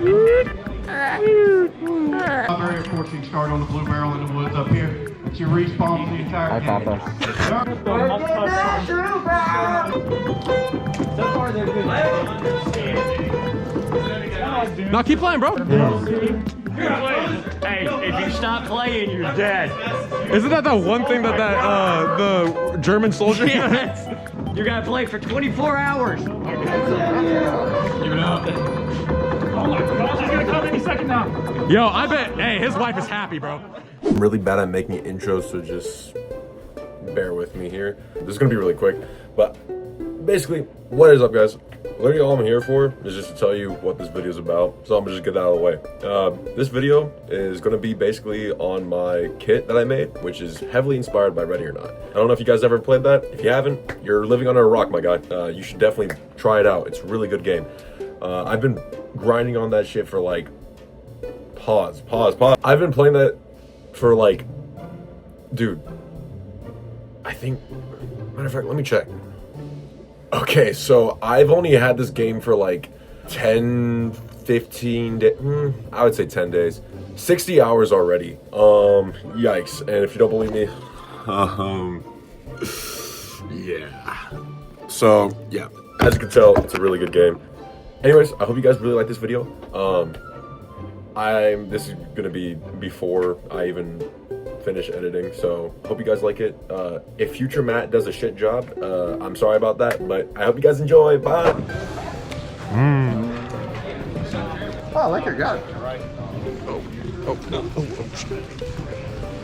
Very unfortunate start on the blue barrel in the woods up here. It's your respawn for the entire game. So far they're good. No, keep playing, bro. Hey, if you stop playing, you're dead. Isn't that one thing that the German soldier? Yes. You gotta play for 24 hours. Give it up. Oh my gosh, he's gonna come any second now. Yo, I bet. Hey, his wife is happy, bro. I'm really bad at making intros, so just bear with me here. This is gonna be really quick, but basically, what is up, guys? Literally all I'm here for is just to tell you what this video is about, so I'm gonna just get that out of the way. This video is gonna be basically on my kit that I made, which is heavily inspired by Ready or Not. I don't know if you guys ever played that. If you haven't, you're living under a rock, my guy. You should definitely try it out. It's a really good game. I've been grinding on that shit for like, pause. I've been playing that for like, dude, I think, matter of fact, let me check. Okay, so I've only had this game for like 10, 15 days, I would say 10 days, 60 hours already. Yikes. And if you don't believe me, yeah. So, yeah, as you can tell, it's a really good game. Anyways, I hope you guys really like this video. This is gonna be before I even finish editing, so hope you guys like it. If future Matt does a shit job, I'm sorry about that, but I hope you guys enjoy. Bye. Oh, I like your gun.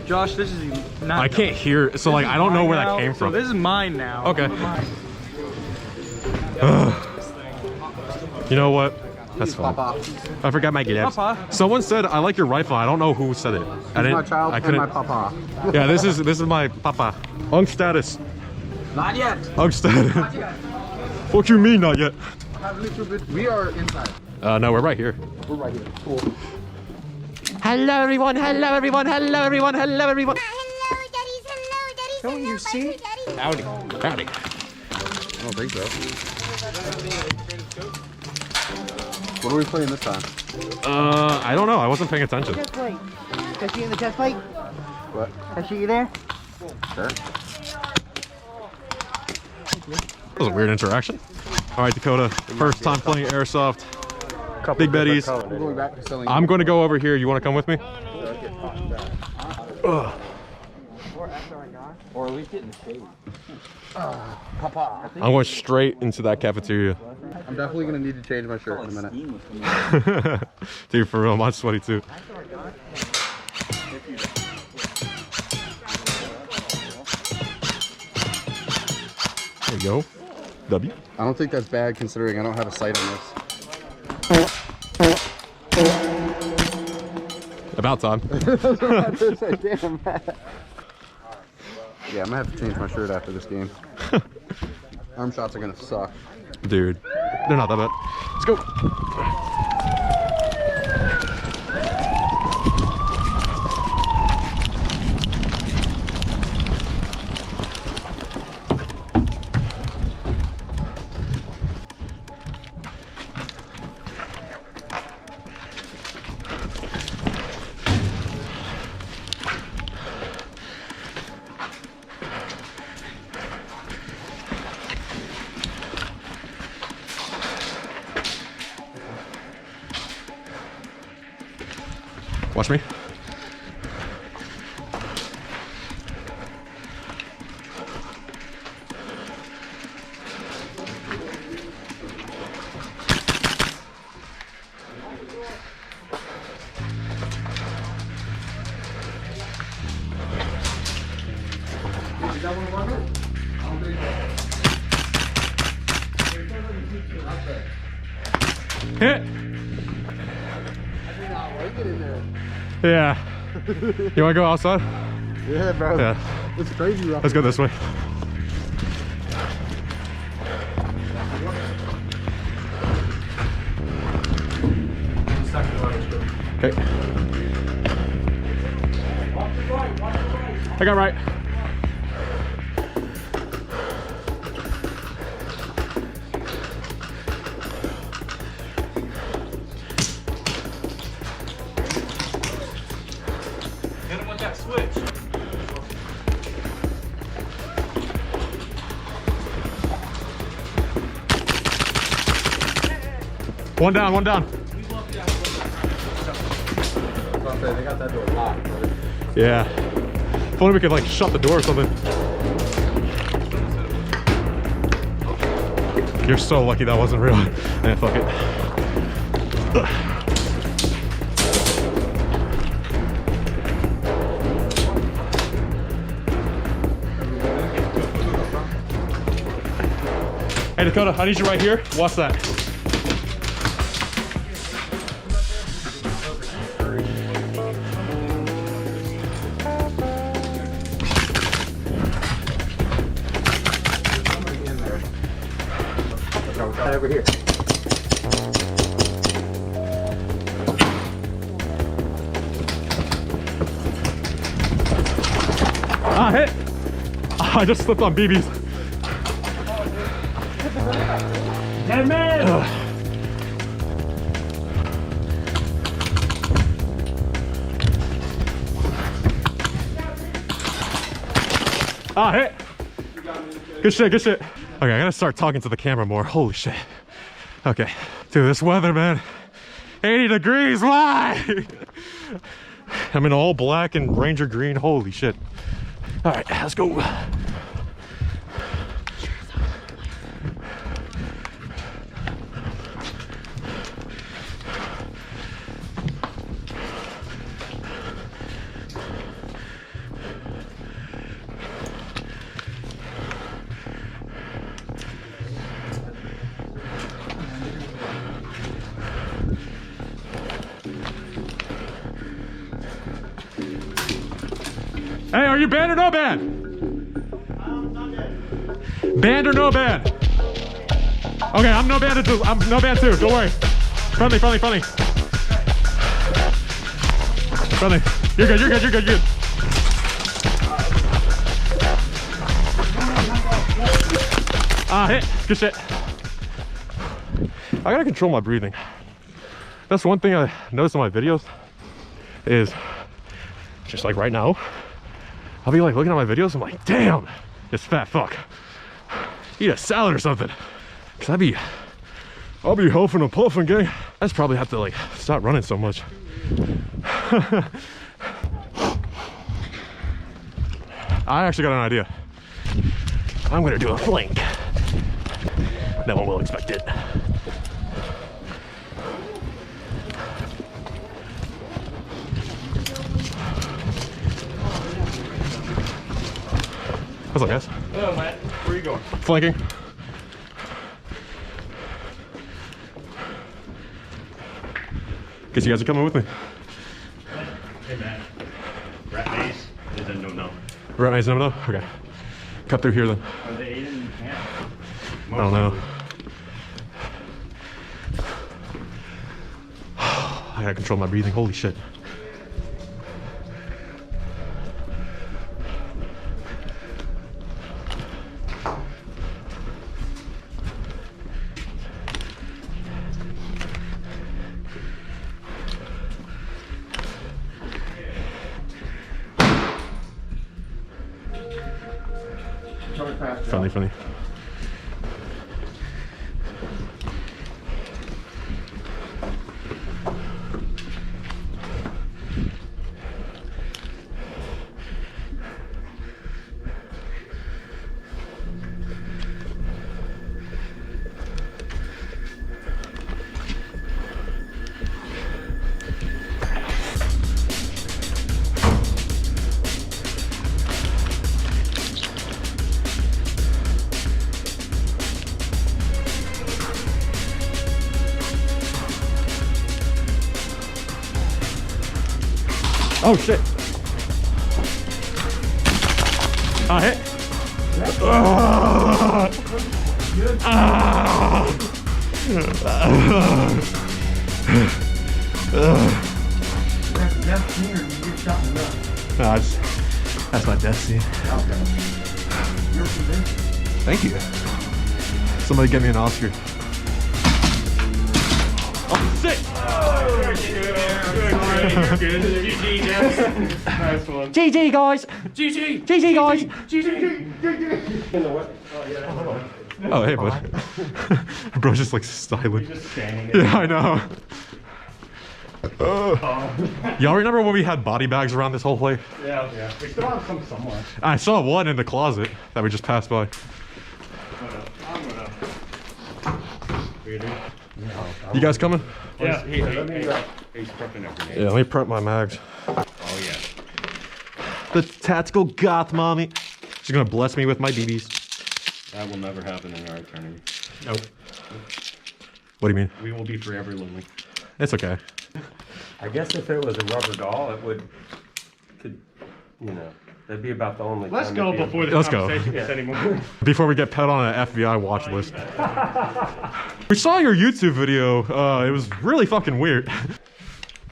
Josh, this is not. I can't hear, so like I don't know where that came So from. this is mine now. Okay. You know what? That's fine. I forgot my gloves. Papa. Someone said I like your rifle. I don't know who said it. I didn't. My child I and couldn't. my papa. Yeah, this is my papa. Unk status. Not yet. Unk status. What you mean not yet? Have a little bit. We are inside. No, we're right here. We're right here. Cool. Hello everyone. Hello everyone. Hello everyone. Hello everyone. Hello, daddies. Hello, daddies. Don't you see? Howdy. Howdy. I don't think so. What are we playing this time? I don't know. I wasn't paying attention. Chest plate. Can I see you in the chest plate? What? Can I see you there? Sure. That was a weird interaction. All right, Dakota. First time playing airsoft. Big Betties. We're going back to selling. I'm going to go over here. You want to come with me? Ugh. Or at least get in the shade. Papa. I'm going straight into that cafeteria. I'm definitely gonna need to change my shirt in a minute. Dude, for real, mine's sweaty too. There you go. W. I don't think that's bad considering I don't have a sight on this. About time. Damn, Matt. Yeah, I'm gonna have to change my shirt after this game. Arm shots are gonna suck. Dude, they're not that bad. Let's go. Watch me. Hit. Yeah. You want to go outside? Yeah, bro. Yeah. It's crazy, bro. Let's go this way. Okay. I got right. One down, one down. They got that door locked. Yeah. If only we could like shut the door or something. You're so lucky that wasn't real. Man, fuck it. Hey Dakota, I need you right here. Watch that. Over here. Ah, hit! Ah, I just slipped on BB's. Dead man! Ah, hit! Good shit, good shit. Okay, I gotta start talking to the camera more. Holy shit. Okay. Dude, this weather, man. 80 degrees, why? I'm in all black and Ranger green. Holy shit. All right, let's go. Hey, are you banned or no banned? Banned or no banned? Okay, I'm no banned too. I'm no banned too. Don't worry. Friendly, friendly, friendly. Friendly. You're good. You're good. You're good. You're good. Ah, hit. Good shit. I gotta control my breathing. That's one thing I noticed in my videos is just like right now. I'll be like looking at my videos, I'm like, damn, this fat fuck. Eat a salad or something. Cause I'll be huffing and puffing, gang. I just probably have to like stop running so much. I actually got an idea. I'm gonna do a flank. No one will expect it. What's up, guys? Hello, man. Where are you going? Flanking. Guess you guys are coming with me. Hey, man. Rat maze is a no-no. Right, nice number though? Okay. Cut through here then. Are they in camp? I don't know. I gotta control my breathing. Holy shit. Friendly, friendly. Oh shit. Ah, hit. That's my death scene. Thank you. Somebody get me an Oscar. Oh shit! GG guys! GG! GG guys! GG! Oh, hey, bud. Bro's just like silent. Just standing there. Yeah, I know. Y'all remember when we had body bags around this whole place? Yeah, yeah. We still have some somewhere. I saw one in the closet that we just passed by. I'm gonna. You guys coming? Yeah. He's prepping everything. Yeah, let me prep my mags. Oh yeah. The tactical goth mommy. She's gonna bless me with my BBs. That will never happen in our eternity. Nope. What do you mean? We will be forever lonely. It's okay. I guess if it was a rubber doll, it could, that'd be about the only Let's time go it'd be before the Let's go. conversation gets anymore. Before we get put on an FBI watch list. We saw your YouTube video. It was really fucking weird.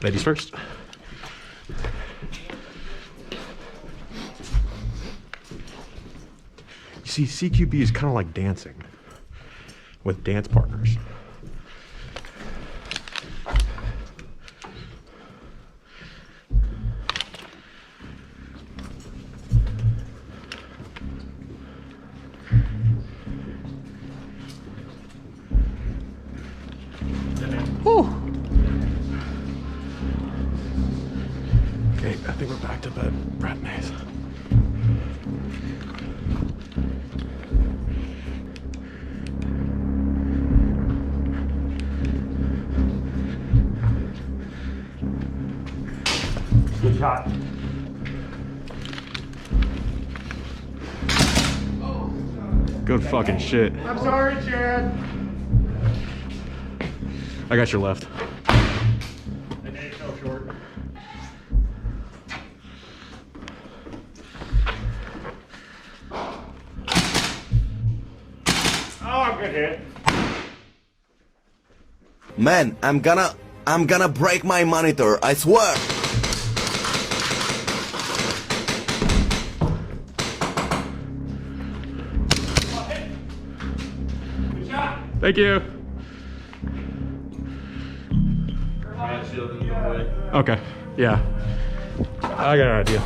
Ladies first. You see, CQB is kind of like dancing with dance partners. Whew. Okay, I think we're back to bed, rat maze. Good shot. Good fucking shit. I'm sorry, Chad. I got your left. And then it fell short. Oh, good hit. Man, I'm gonna break my monitor, I swear. Thank you. Okay. Yeah. I got an idea.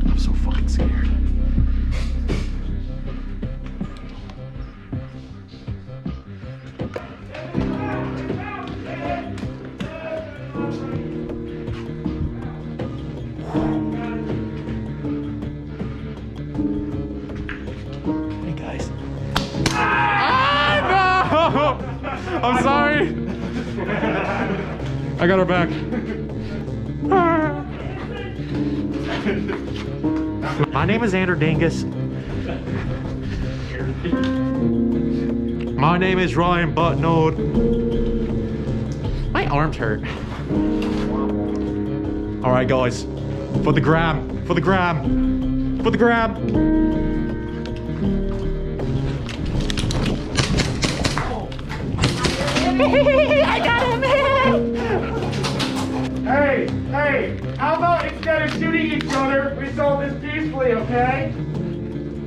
I'm so fucking scared. Hey guys. Ah, no! I'm sorry. I got her back. My name is Andrew Dingus. My name is Ryan Buttnode. My arms hurt. All right, guys. For the gram. For the gram. For the gram. I got him! Hey, how about instead of shooting each other, we solve this peacefully, okay?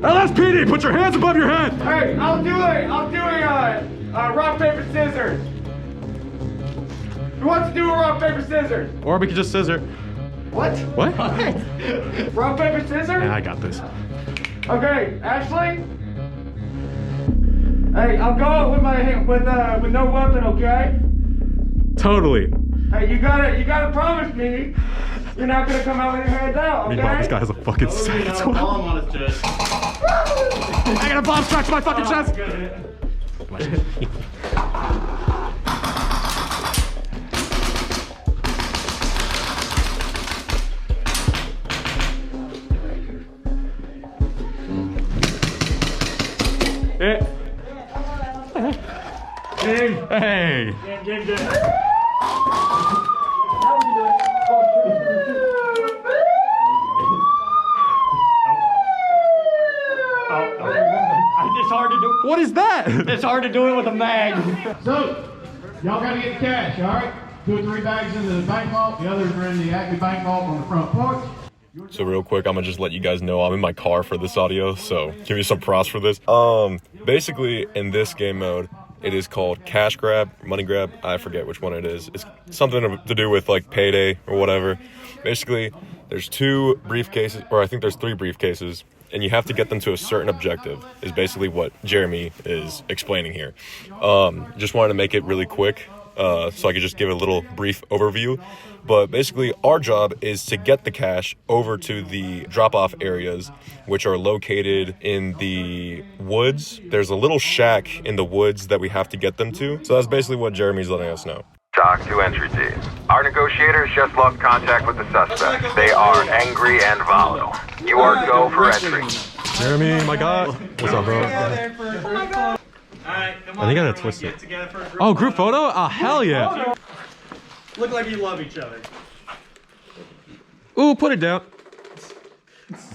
LSPD, put your hands above your head. Hey, I'll do a rock, paper, scissors. Who wants to do a rock, paper, scissors? Or we could just scissor. What? What? Rock, paper, scissors? Yeah, I got this. Okay, Ashley? Hey, I'll go with my hand, with no weapon, okay? Totally. Hey, you gotta promise me you're not gonna come out with your hands out, okay? Meanwhile, this guy has a fucking sack as well. on his chest. I got a bomb strapped to my fucking chest. Hey. It's hard to do. What is that? It's hard to do it with a mag. So, y'all gotta get the cash, all right? 2 or 3 bags into the bank vault, the others are in the Acme bank vault on the front porch. So real quick, I'm gonna just let you guys know I'm in my car for this audio, so give me some props for this. Basically, in this game mode, It is called cash grab, money grab. I forget which one it is. It's something to do with like payday or whatever. Basically, there's 2 briefcases, or I think there's 3 briefcases, and you have to get them to a certain objective, is basically what Jeremy is explaining here. Just wanted to make it really quick so I could just give a little brief overview. But basically, our job is to get the cash over to the drop-off areas, which are located in the woods. There's a little shack in the woods that we have to get them to. So that's basically what Jeremy's letting us know. Talk to entry team. Our negotiators just lost contact with the suspects. They are angry and volatile. You are go for entry. Jeremy, my God. What's up, bro? I think I gotta twist it. Oh, group photo? Oh, hell yeah. Look like you love each other. Ooh, put it down.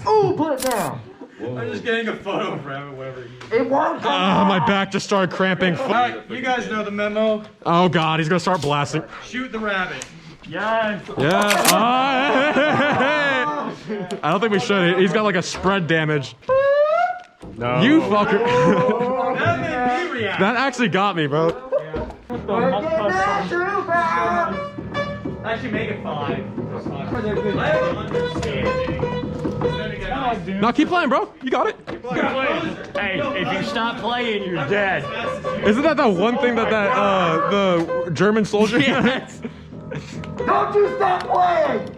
Ooh, put it down. I'm just getting a photo of him, whatever you It won't come Ah, my back just started cramping. Alright, you guys know the memo. Oh God, he's gonna start blasting. Shoot the rabbit. Yes. Yeah. Ah, hey. I don't think we should. He's got like a spread damage. No. You fucker. That actually got me, bro. Actually, make it 5. No, keep playing, bro. You got it. Hey, if you stop playing, you're dead. Isn't that one thing that the German soldier? Yes. Don't you stop playing!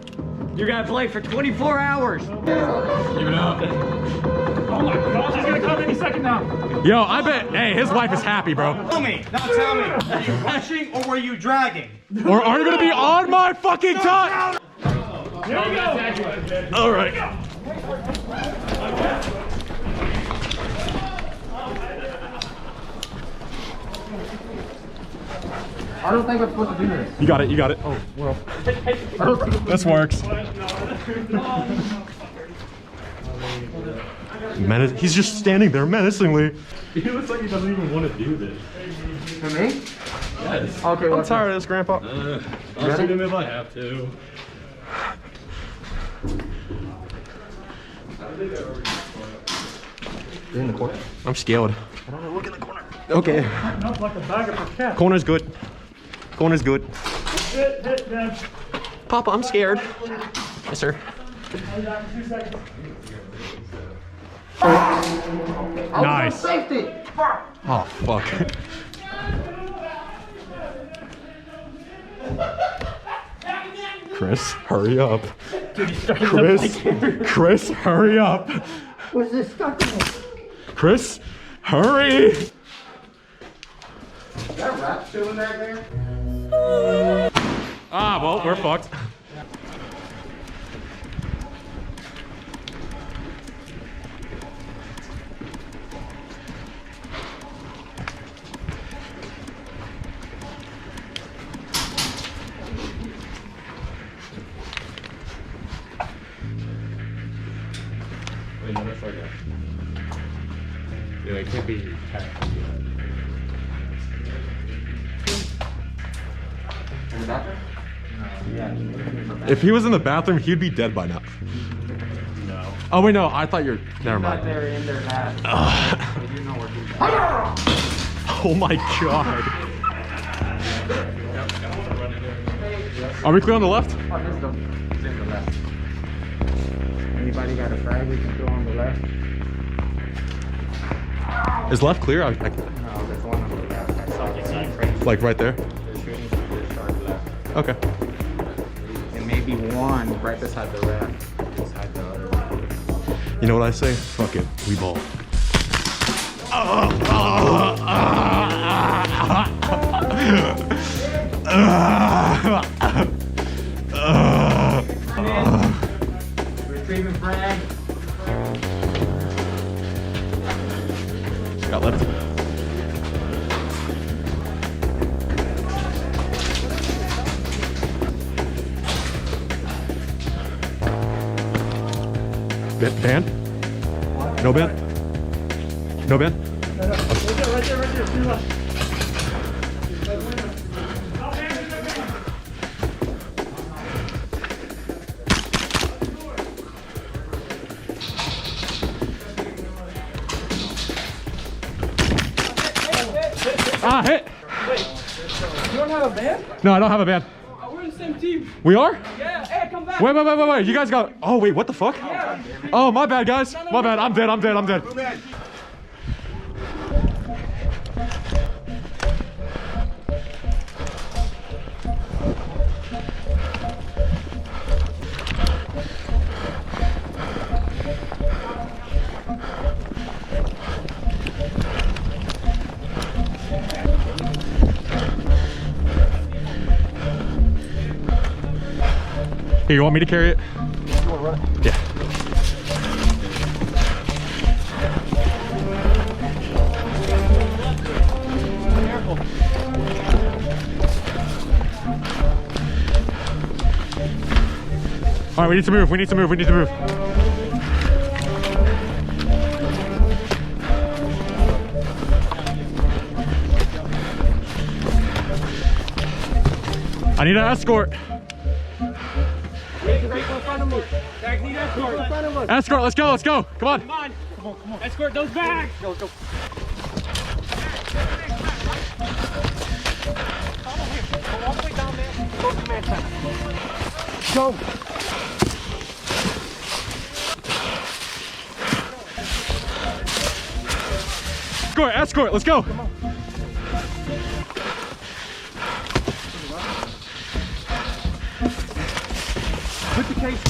You gotta play for 24 hours. Give it up. Oh my gosh, he's gonna come any second now. Yo, I bet. Hey, his wife is happy, bro. Tell me, are you rushing or were you dragging? Or are you gonna be on my fucking time? Here we go. All right. I don't think we're supposed to do this. You got it. You got it. Oh, well. This works. He's just standing there menacingly. He looks like he doesn't even want to do this. For me? Yes. Okay, I'm tired of this, Grandpa. I'll shoot him if I have to. You're in the corner. I'm scared. I don't know, look in the corner. Okay. Not like a bag of cat. Corner's good. Corner's good. Hit, Dad. Papa, I'm scared. Yes, sir. 2 seconds. Nice. Safety! Fuck! Oh, fuck. Chris, hurry up. Chris, hurry up. What's this stuck in it? Chris, hurry. Is that rat chilling back there? Ah, well, we're fucked. Wait, no, that's like that. Yeah, it can't be packed. In the bathroom? If he was in the bathroom, he'd be dead by now. No. Oh, wait, no, I thought you're. Never mind. They're in their lab. They do know where he's at. Oh my god. Are we clear on the left? Oh, this is in the left. Anybody got a frag we can throw on the left? Is left clear? No, there's one on the left. I saw it. Like right there? They're shooting from the sharp left. Okay. And maybe one right beside the left. Beside the other one. You know what I say? Fuck it. We ball. Retrieving frag. Got left. Band? No band? No band? Right there, to your left. Ah, hit. Wait, you don't have a band? No, I don't have a band. We're in the same team. We are? Yeah, hey, come back. Wait. You guys got. Oh, wait, what the fuck? Yeah. Oh, my bad, guys. My bad. I'm dead. Here, you want me to carry it? You want to run it? Yeah. All right, we need to move. I need an escort. Escort, let's go. Come on. Escort those bags. Go. Go. Escort, let's go. Put the case.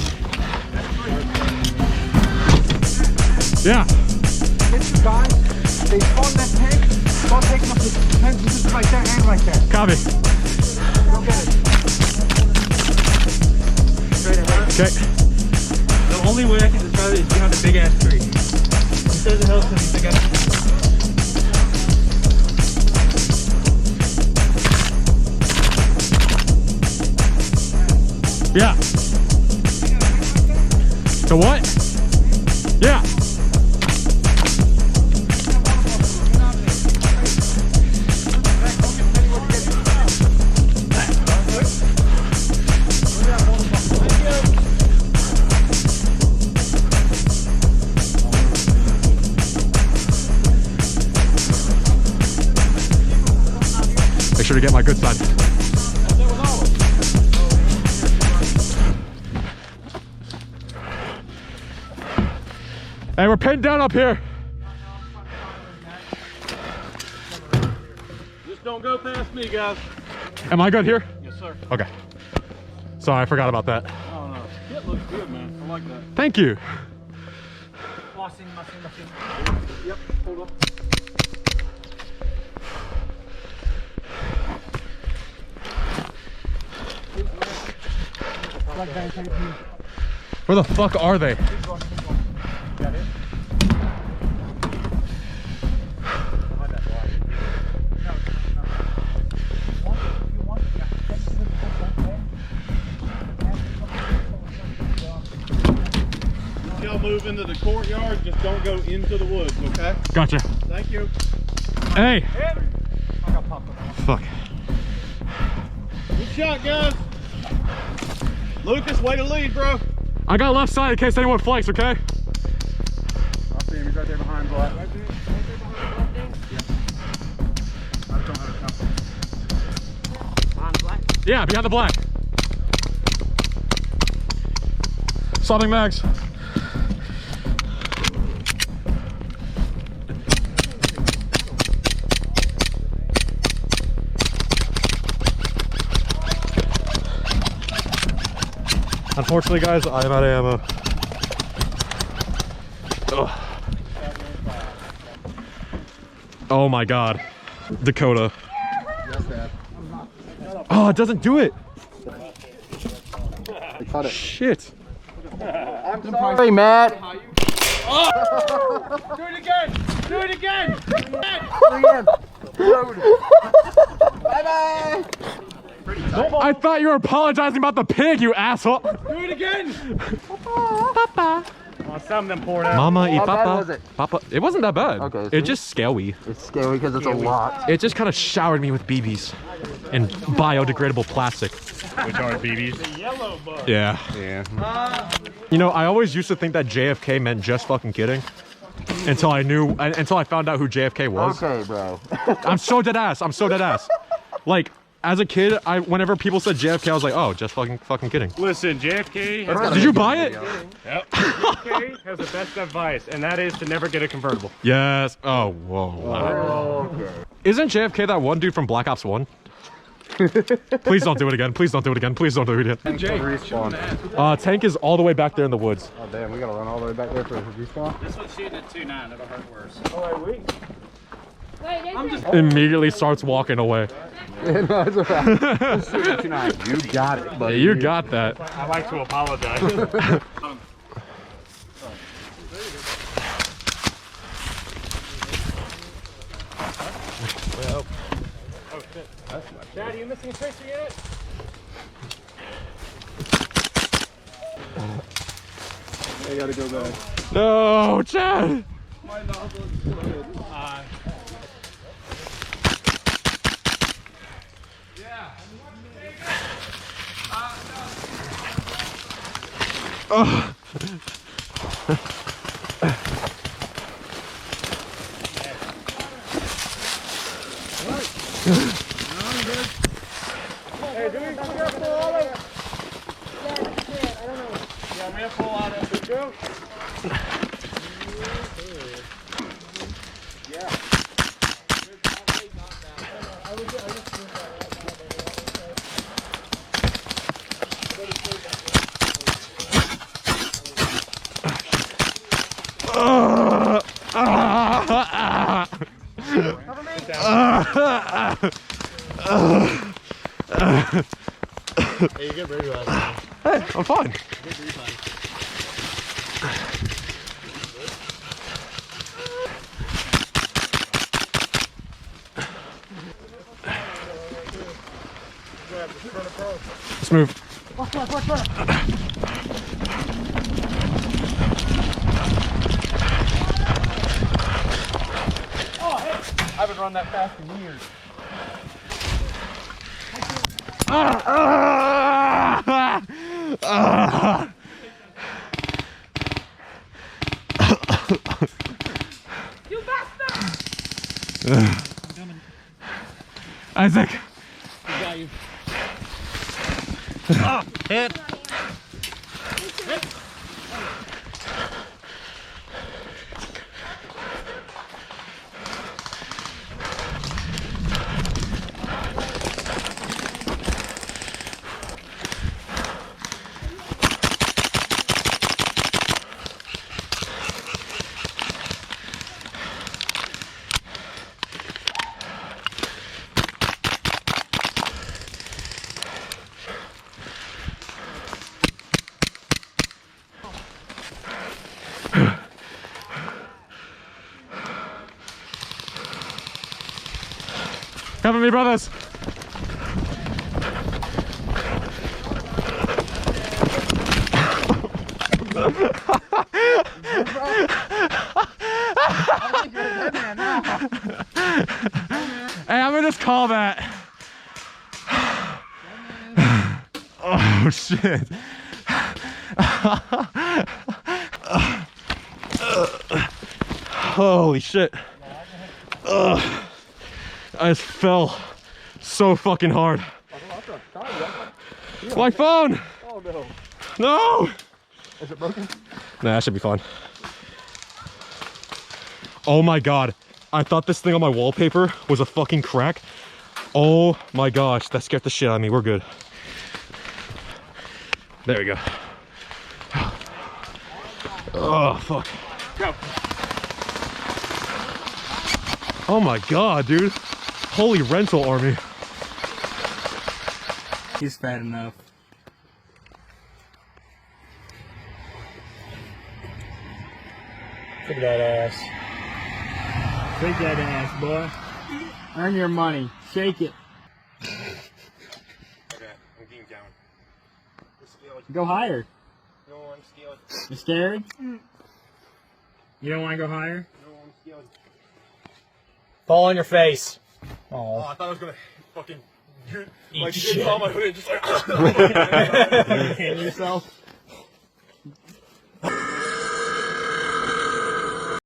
Yeah. Get you guys. They spawn that tank. Start taking up the tank just right there and right there. Copy. Go get it. Straight ahead. Okay. The only way I can describe it is behind a big ass tree. Instead of the hills, it's a big ass tree. Yeah. The what? Yeah. Make sure to get my good side. Hey, we're pinned down up here. Just don't go past me, guys. Am I good here? Yes, sir. Okay. Sorry, I forgot about that. Oh no, it looks good, man. I like that. Thank you. Flossing. Yep, hold up. Where the fuck are they? Y'all move into the courtyard, just don't go into the woods, okay? Gotcha. Thank you. Hey. Fuck. Good shot, guys. Lucas, way to lead, bro. I got left side in case anyone flanks, okay? I see him. He's right there behind Black. Yeah, behind the black. Swapping mags. Unfortunately, guys, I'm out of ammo. Ugh. Oh my god. Dakota. Oh, it doesn't do it. Cut it. Shit. I'm sorry, Matt. Oh! Do it again. Do it again. Bye-bye. I thought you were apologizing about the pig, you asshole. Do it again. Papa. Oh, some of them poured out. Mama y How bad papa. was it? Papa. It wasn't that bad. Okay, It's just scary. It's scary because it's a lot. It just kind of showered me with BBs and biodegradable plastic. Which are BBs? Yellow bug. Yeah. Yeah. You know, I always used to think that JFK meant just fucking kidding. until I found out who JFK was. Okay, bro. I'm so dead ass. I'm so dead ass. Like, as a kid, whenever people said JFK, I was like, oh, just fucking kidding. Listen, JFK has Did you buy it? Yep. JFK has the best advice, and that is to never get a convertible. Yes. Oh, whoa. Wow. Okay. Isn't JFK that one dude from Black Ops 1? Please don't do it again. Please don't do it again. Please don't do it again. Tank is all the way back there in the woods. Oh damn, we gotta run all the way back there for his respawn. This one's shooting at 2.9. It'll hurt worse. Oh, wait. Immediately starts walking away. No, it's okay. You got it, buddy. You got that. I like to apologize. Dad, are you missing a picture yet? I gotta go back. No, Chad. My nozzle exploded. Oh. Hey, do we got to pull all of it? I don't know. Yeah, I'm gonna pull out of it. Go. Yeah. Hey, you get ready to ask. Hey, I'm fine. Let's move. I haven't run that fast in years. You bastard! I'm coming. Isaac. I got you. Oh, hit. Cover me, brothers. Hey, I'm gonna just call that. Oh shit. Holy shit. I just fell so fucking hard. My phone! Oh no. No! Is it broken? Nah, that should be fine. Oh my god. I thought this thing on my wallpaper was a fucking crack. Oh my gosh, that scared the shit out of me. We're good. There we go. Oh, fuck. Go. Oh my god, dude. Holy rental army. He's fat enough. Look at that ass. Shake that ass, boy. Earn your money. Shake it. Okay, I'm getting down. Go higher. No, I'm scared. You scared? You don't want to go higher? No, I'm scared. Fall on your face. Oh, I thought I was gonna fucking Eat like shit. get on my hood and just like Hang yourself.